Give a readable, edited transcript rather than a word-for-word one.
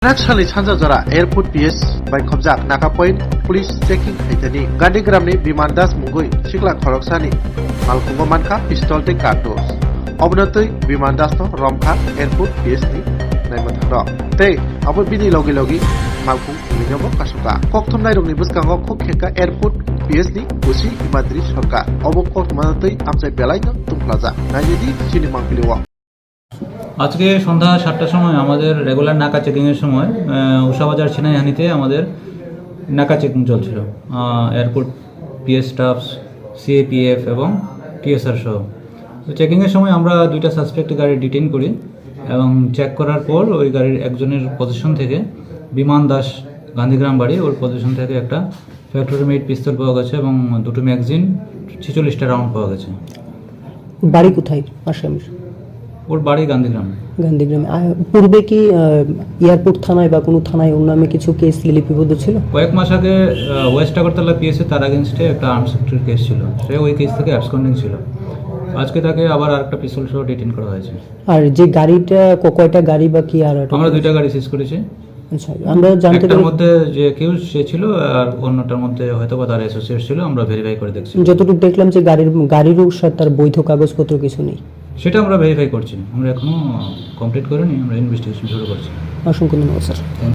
Nakshalni Chanjajara Airport PS by Khoroksa Naka Point Police Checking Haitani Gandigramni Bimandas Mungui Sikla Khoroksa ni Malkungo Manka Pistol te Cartos Obnatoi Bimandas no Romjakkha Airport PS ni Naimatharo Tei Abo Bini Logi Logi Malkung Minyobo Kasuka Kokthom Nairungni Buskango Khokheka Airport PS ni Busi Himadri Sorkar Obo Kokthmanatoi Amsai Belai no Tungphwlajak Naijedi Chini Mangpiliwa আজকে সন্ধ্যা 7টার সময় আমাদের regular নাকা চেকিংয়ের সময় উষাবাজার ছিনাইহানিতে আমাদের নাকা checking চলছিল airport PS stuffs CAPF এবং TSR সহ। তো চেকিংয়ের সময় আমরা দুইটা সাসপেক্ট গাড়ি ডিটেইন করি এবং চেক করার পর ওই গাড়ির একজনের পজিশন থেকে বিমান দাস গান্ধীগ্রাম বাড়ি ওর পজিশন থেকে একটা ফ্যাক্টরি মেড পিস্তল পাওয়া গেছে এবং দুটো ম্যাগাজিন 46টা রাউন্ড পাওয়া গেছে। বাড়ি কোথায় আসামির? ওর বাড়ি গান্ধীগ্রামে। পূর্বে কি এয়ারপোর্ট থানায় বা কোনো থানায় ওর নামে কিছু কেস লিপিবদ্ধ ছিল? কয়েক মাস আগে ওয়েস্ট আগরতলা পিএসএ তার আগেনস্টে একটা আর্মস ফ্যাক্টরির কেস ছিল, সে ওই কেস থেকে অ্যাবসকন্ডিং ছিল। আজকে তাকে আবার আরেকটা পিস্তল সহ ডিটেইন করা হয়েছে। আর যে গাড়িটা কয়টা গাড়ি বা কি আর আমরা দুইটা গাড়ি সিজ করেছি। আচ্ছা, আমরা জানতে পারি মধ্যে যে কেউ সে ছিল আর অন্যটার মধ্যে হয়তো বা তার অ্যাসোসিয়েট ছিল, আমরা ভেরিফাই করে দেখছি। যতটুকু দেখলাম যে গাড়িরও তার বৈধ কাগজপত্র কিছু নেই, সেটা আমরা ভেরিফাই করছি। আমরা এখনো কমপ্লিট করিনি, আমরা ইনভেস্টিগেশন শুরু করছি। অসংখ্য ধন্যবাদ স্যার।